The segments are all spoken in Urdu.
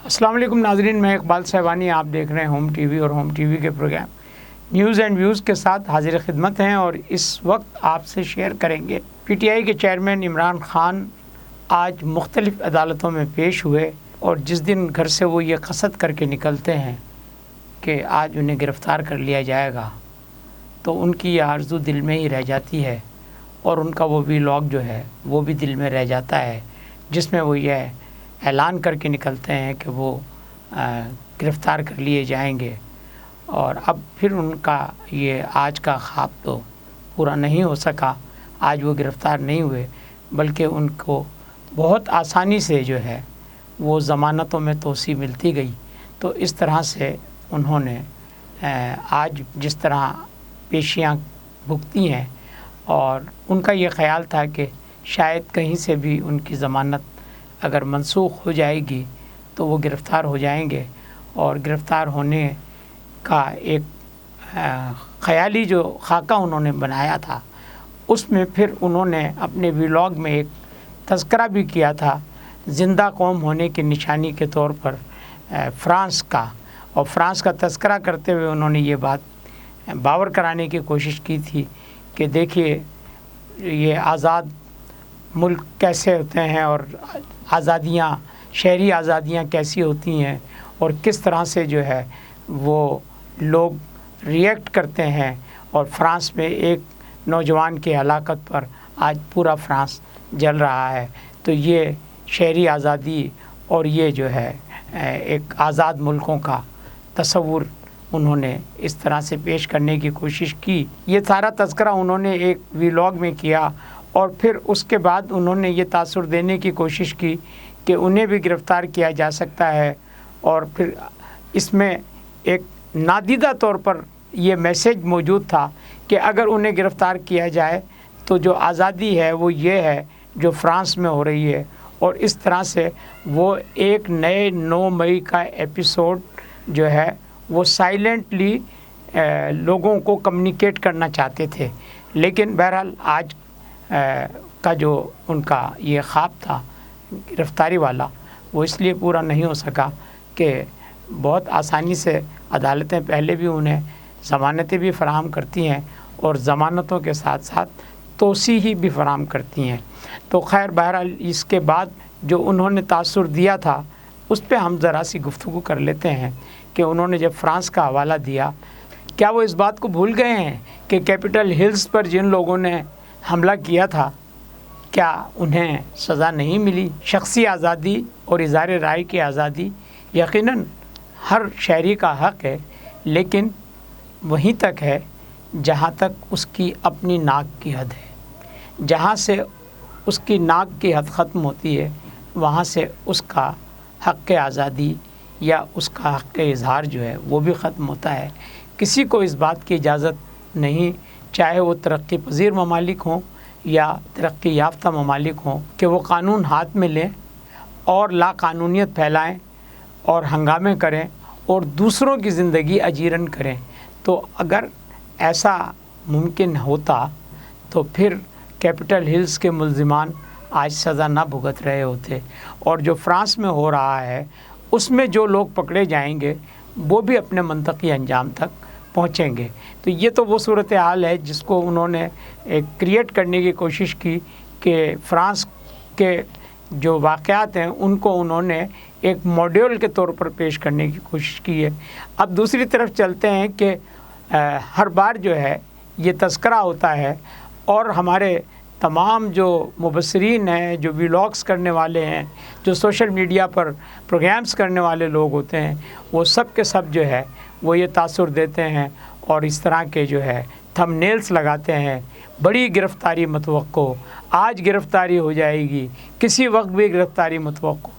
السلام علیکم ناظرین، میں اقبال صاحبانی، آپ دیکھ رہے ہیں ہوم ٹی وی اور ہوم ٹی وی کے پروگرام نیوز اینڈ ویوز کے ساتھ حاضر خدمت ہیں، اور اس وقت آپ سے شیئر کریں گے پی ٹی آئی کے چیئرمین عمران خان آج مختلف عدالتوں میں پیش ہوئے، اور جس دن گھر سے وہ یہ قصد کر کے نکلتے ہیں کہ آج انہیں گرفتار کر لیا جائے گا، تو ان کی یہ آرزو دل میں ہی رہ جاتی ہے، اور ان کا وہ ویلاگ جو ہے وہ بھی دل میں رہ جاتا ہے، جس میں وہ یہ اعلان کر کے نکلتے ہیں کہ وہ گرفتار کر لیے جائیں گے۔ اور اب پھر ان کا یہ آج کا خواب تو پورا نہیں ہو سکا، آج وہ گرفتار نہیں ہوئے، بلکہ ان کو بہت آسانی سے جو ہے وہ ضمانتوں میں توسیع ملتی گئی۔ تو اس طرح سے انہوں نے آج جس طرح پیشیاں بھگتی ہیں، اور ان کا یہ خیال تھا کہ شاید کہیں سے بھی ان کی ضمانت اگر منسوخ ہو جائے گی تو وہ گرفتار ہو جائیں گے، اور گرفتار ہونے کا ایک خیالی جو خاکہ انہوں نے بنایا تھا، اس میں پھر انہوں نے اپنے ویلاگ میں ایک تذکرہ بھی کیا تھا زندہ قوم ہونے کی نشانی کے طور پر فرانس کا، اور فرانس کا تذکرہ کرتے ہوئے انہوں نے یہ بات باور کرانے کی کوشش کی تھی کہ دیکھیے یہ آزاد ملک کیسے ہوتے ہیں، اور آزادیاں، شہری آزادیاں کیسی ہوتی ہیں، اور کس طرح سے جو ہے وہ لوگ ریئیکٹ کرتے ہیں، اور فرانس میں ایک نوجوان کی ہلاکت پر آج پورا فرانس جل رہا ہے۔ تو یہ شہری آزادی اور یہ جو ہے ایک آزاد ملکوں کا تصور انہوں نے اس طرح سے پیش کرنے کی کوشش کی۔ یہ سارا تذکرہ انہوں نے ایک ویلاگ میں کیا، اور پھر اس کے بعد انہوں نے یہ تاثر دینے کی کوشش کی کہ انہیں بھی گرفتار کیا جا سکتا ہے، اور پھر اس میں ایک نادیدہ طور پر یہ میسیج موجود تھا کہ اگر انہیں گرفتار کیا جائے تو جو آزادی ہے وہ یہ ہے جو فرانس میں ہو رہی ہے، اور اس طرح سے وہ ایک نئے 9 مئی کا ایپیسوڈ جو ہے وہ سائلنٹلی لوگوں کو کمیونیکیٹ کرنا چاہتے تھے۔ لیکن بہرحال آج کا جو ان کا یہ خواب تھا گرفتاری والا، وہ اس لیے پورا نہیں ہو سکا کہ بہت آسانی سے عدالتیں پہلے بھی انہیں ضمانتیں بھی فراہم کرتی ہیں، اور ضمانتوں کے ساتھ ساتھ توسیع بھی فراہم کرتی ہیں۔ تو خیر بہرحال اس کے بعد جو انہوں نے تاثر دیا تھا اس پہ ہم ذرا سی گفتگو کر لیتے ہیں کہ انہوں نے جب فرانس کا حوالہ دیا، کیا وہ اس بات کو بھول گئے ہیں کہ کیپٹل ہلز پر جن لوگوں نے حملہ کیا تھا کیا انہیں سزا نہیں ملی؟ شخصی آزادی اور اظہار رائے کی آزادی یقیناً ہر شہری کا حق ہے، لیکن وہیں تک ہے جہاں تک اس کی اپنی ناک کی حد ہے۔ جہاں سے اس کی ناک کی حد ختم ہوتی ہے، وہاں سے اس کا حق آزادی یا اس کا حق اظہار جو ہے وہ بھی ختم ہوتا ہے۔ کسی کو اس بات کی اجازت نہیں، چاہے وہ ترقی پذیر ممالک ہوں یا ترقی یافتہ ممالک ہوں، کہ وہ قانون ہاتھ میں لیں اور لا قانونیت پھیلائیں اور ہنگامے کریں اور دوسروں کی زندگی اجیرن کریں۔ تو اگر ایسا ممکن ہوتا تو پھر کیپٹل ہلز کے ملزمان آج سزا نہ بھگت رہے ہوتے، اور جو فرانس میں ہو رہا ہے اس میں جو لوگ پکڑے جائیں گے وہ بھی اپنے منطقی انجام تک پہنچیں گے۔ تو یہ تو وہ صورتحال ہے جس کو انہوں نے ایک کریٹ کرنے کی کوشش کی کہ فرانس کے جو واقعات ہیں ان کو انہوں نے ایک ماڈیول کے طور پر پیش کرنے کی کوشش کی ہے۔ اب دوسری طرف چلتے ہیں کہ ہر بار جو ہے یہ تذکرہ ہوتا ہے، اور ہمارے تمام جو مبصرین ہیں، جو ویلاگس کرنے والے ہیں، جو سوشل میڈیا پر پروگرامز کرنے والے لوگ ہوتے ہیں، وہ سب کے سب جو ہے وہ یہ تاثر دیتے ہیں، اور اس طرح کے جو ہے تھم نیلز لگاتے ہیں، بڑی گرفتاری متوقع، آج گرفتاری ہو جائے گی، کسی وقت بھی گرفتاری متوقع۔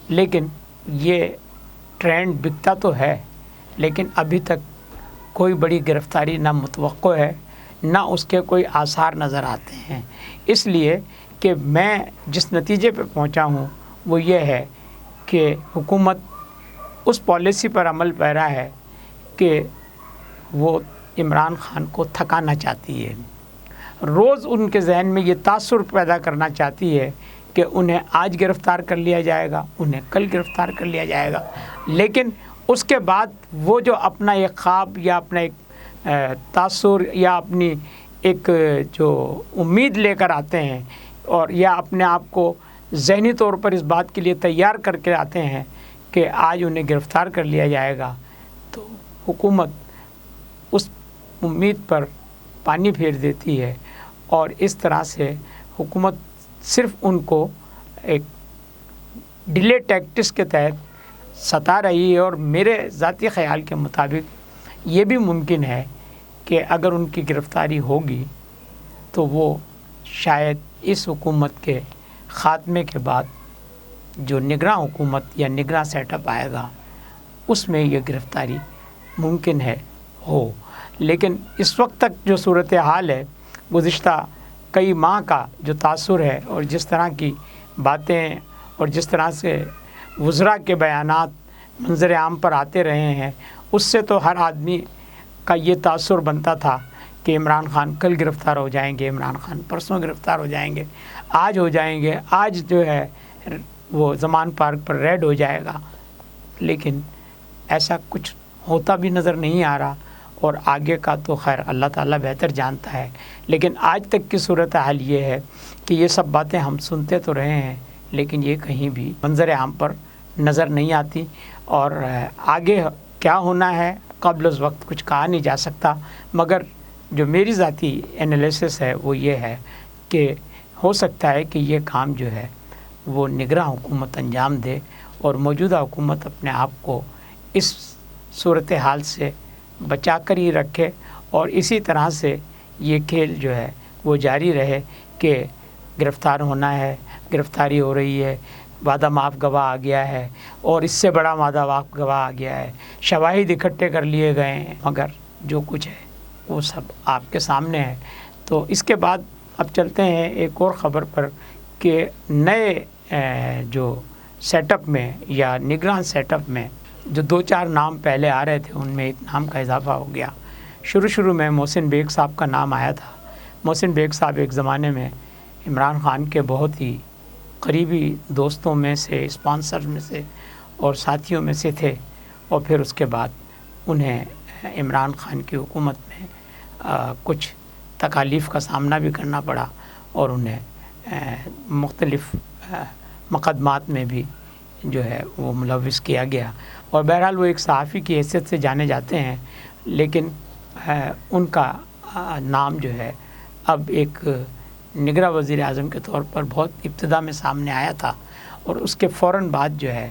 لیکن یہ ٹرینڈ بکتا تو ہے، لیکن ابھی تک کوئی بڑی گرفتاری نہ متوقع ہے، نہ اس کے کوئی آثار نظر آتے ہیں۔ اس لیے کہ میں جس نتیجے پہ پہنچا ہوں وہ یہ ہے کہ حکومت اس پالیسی پر عمل پیرا ہے کہ وہ عمران خان کو تھکانا چاہتی ہے، روز ان کے ذہن میں یہ تاثر پیدا کرنا چاہتی ہے کہ انہیں آج گرفتار کر لیا جائے گا، انہیں کل گرفتار کر لیا جائے گا، لیکن اس کے بعد وہ جو اپنا ایک خواب یا اپنا ایک تاثر یا اپنی ایک جو امید لے کر آتے ہیں اور یا اپنے آپ کو ذہنی طور پر اس بات کے لیے تیار کر کے آتے ہیں کہ آج انہیں گرفتار کر لیا جائے گا، تو حکومت اس امید پر پانی پھیر دیتی ہے اور اس طرح سے حکومت صرف ان کو ایک ڈیلے ٹیکٹس کے تحت ستا رہی ہے۔ اور میرے ذاتی خیال کے مطابق یہ بھی ممکن ہے کہ اگر ان کی گرفتاری ہوگی تو وہ شاید اس حکومت کے خاتمے کے بعد جو نگراں حکومت یا نگراں سیٹ اپ آئے گا اس میں یہ گرفتاری ممکن ہے ہو، لیکن اس وقت تک جو صورتحال ہے، گزشتہ کئی ماہ کا جو تاثر ہے اور جس طرح کی باتیں اور جس طرح سے وزراء کے بیانات منظر عام پر آتے رہے ہیں، اس سے تو ہر آدمی کا یہ تاثر بنتا تھا کہ عمران خان کل گرفتار ہو جائیں گے، عمران خان پرسوں گرفتار ہو جائیں گے، آج ہو جائیں گے، آج جو ہے وہ زمان پارک پر ریڈ ہو جائے گا، لیکن ایسا کچھ ہوتا بھی نظر نہیں آ رہا، اور آگے کا تو خیر اللہ تعالیٰ بہتر جانتا ہے۔ لیکن آج تک کی صورتحال یہ ہے کہ یہ سب باتیں ہم سنتے تو رہے ہیں لیکن یہ کہیں بھی منظر عام پر نظر نہیں آتی، اور آگے کیا ہونا ہے قبل از وقت کچھ کہا نہیں جا سکتا، مگر جو میری ذاتی انالیسس ہے وہ یہ ہے کہ ہو سکتا ہے کہ یہ کام جو ہے وہ نگراں حکومت انجام دے اور موجودہ حکومت اپنے آپ کو اس صورتحال سے بچا کر ہی رکھے، اور اسی طرح سے یہ کھیل جو ہے وہ جاری رہے کہ گرفتار ہونا ہے، گرفتاری ہو رہی ہے، وعدہ معاف گواہ آ گیا ہے اور اس سے بڑا وعدہ معاف گواہ آ گیا ہے، شواہد اکٹھے کر لیے گئے ہیں، مگر جو کچھ ہے وہ سب آپ کے سامنے ہے۔ تو اس کے بعد اب چلتے ہیں ایک اور خبر پر کہ نئے جو سیٹ اپ میں یا نگراں سیٹ اپ میں جو 2-4 نام پہلے آ رہے تھے ان میں ایک نام کا اضافہ ہو گیا۔ شروع میں محسن بیگ صاحب کا نام آیا تھا۔ محسن بیگ صاحب ایک زمانے میں عمران خان کے بہت ہی قریبی دوستوں میں سے، اسپانسر میں سے اور ساتھیوں میں سے تھے، اور پھر اس کے بعد انہیں عمران خان کی حکومت میں کچھ تکالیف کا سامنا بھی کرنا پڑا اور انہیں مختلف مقدمات میں بھی جو ہے وہ ملوث کیا گیا، اور بہرحال وہ ایک صحافی کی حیثیت سے جانے جاتے ہیں، لیکن ان کا نام جو ہے اب ایک نگراں وزیر اعظم کے طور پر بہت ابتدا میں سامنے آیا تھا، اور اس کے فوراً بعد جو ہے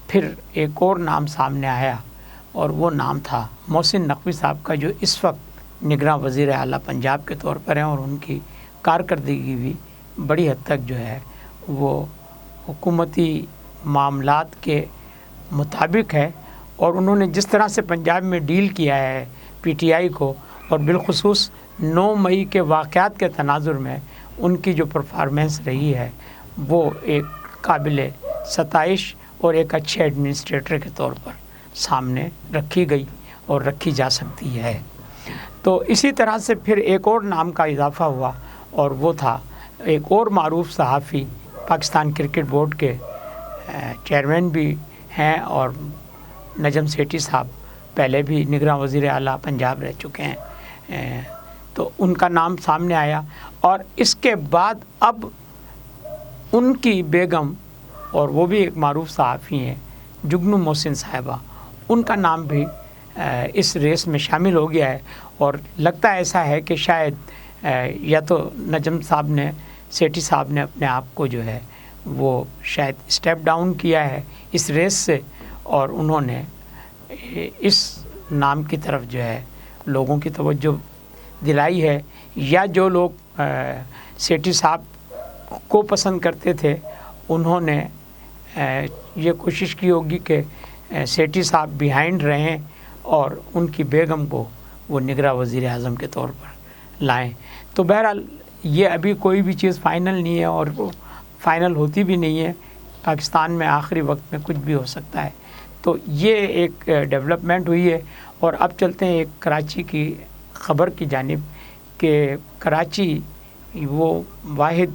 پھر ایک اور نام سامنے آیا، اور وہ نام تھا محسن نقوی صاحب کا، جو اس وقت نگراں وزیر اعلیٰ پنجاب کے طور پر ہیں، اور ان کی کارکردگی بھی بڑی حد تک جو ہے وہ حکومتی معاملات کے مطابق ہے، اور انہوں نے جس طرح سے پنجاب میں ڈیل کیا ہے پی ٹی آئی کو، اور بالخصوص 9 مئی کے واقعات کے تناظر میں ان کی جو پرفارمنس رہی ہے وہ ایک قابل ستائش اور ایک اچھے ایڈمنسٹریٹر کے طور پر سامنے رکھی گئی اور رکھی جا سکتی ہے۔ تو اسی طرح سے پھر ایک اور نام کا اضافہ ہوا، اور وہ تھا ایک اور معروف صحافی، پاکستان کرکٹ بورڈ کے چیئرمین بھی ہیں، اور نجم سیٹھی صاحب پہلے بھی نگراں وزیر اعلیٰ پنجاب رہ چکے ہیں، تو ان کا نام سامنے آیا، اور اس کے بعد اب ان کی بیگم، اور وہ بھی ایک معروف صحافی ہیں، جگنو محسن صاحبہ، ان کا نام بھی اس ریس میں شامل ہو گیا ہے، اور لگتا ایسا ہے کہ شاید یا تو نجم صاحب نے، سیٹھی صاحب نے اپنے آپ کو جو ہے وہ شاید اسٹیپ ڈاؤن کیا ہے اس ریس سے، اور انہوں نے اس نام کی طرف جو ہے لوگوں کی توجہ دلائی ہے، یا جو لوگ سیٹھی صاحب کو پسند کرتے تھے انہوں نے یہ کوشش کی ہوگی کہ سیٹھی صاحب بیہائنڈ رہیں اور ان کی بیگم کو وہ نگراں وزیر اعظم کے طور پر لائیں۔ تو بہرحال یہ ابھی کوئی بھی چیز فائنل نہیں ہے، اور وہ فائنل ہوتی بھی نہیں ہے، پاکستان میں آخری وقت میں کچھ بھی ہو سکتا ہے۔ تو یہ ایک ڈیولپمنٹ ہوئی ہے، اور اب چلتے ہیں ایک کراچی کی خبر کی جانب کہ کراچی وہ واحد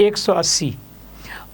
180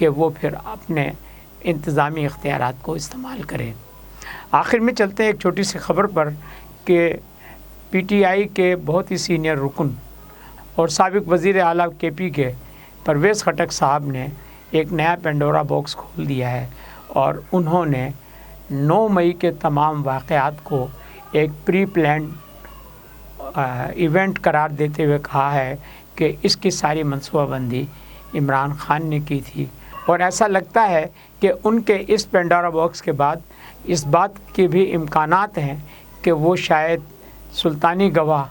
کہ وہ پھر اپنے انتظامی اختیارات کو استعمال کرے۔ آخر میں چلتے ہیں ایک چھوٹی سی خبر پر کہ پی ٹی آئی کے بہت ہی سینئر رکن اور سابق وزیر اعلیٰ کے پی کے پرویز خٹک صاحب نے ایک نیا پینڈورا باکس کھول دیا ہے اور انہوں نے 9 مئی کے تمام واقعات کو ایک پری پلانڈ ایونٹ قرار دیتے ہوئے کہا ہے کہ اس کی ساری منصوبہ بندی عمران خان نے کی تھی، اور ایسا لگتا ہے کہ ان کے اس پینڈورا باکس کے بعد اس بات کے بھی امکانات ہیں کہ وہ شاید سلطانی گواہ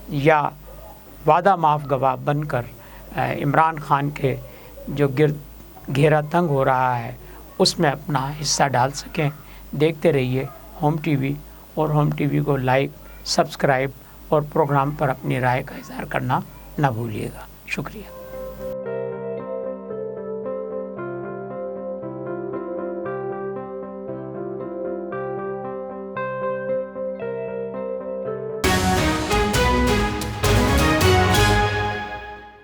یا وعدہ معاف گواہ بن کر عمران خان کے جو گھیرا تنگ ہو رہا ہے اس میں اپنا حصہ ڈال سکیں۔ دیکھتے رہیے ہوم ٹی وی، اور ہوم ٹی وی کو لائک، سبسکرائب اور پروگرام پر اپنی رائے کا اظہار کرنا نہ بھولیے گا۔ شکریہ۔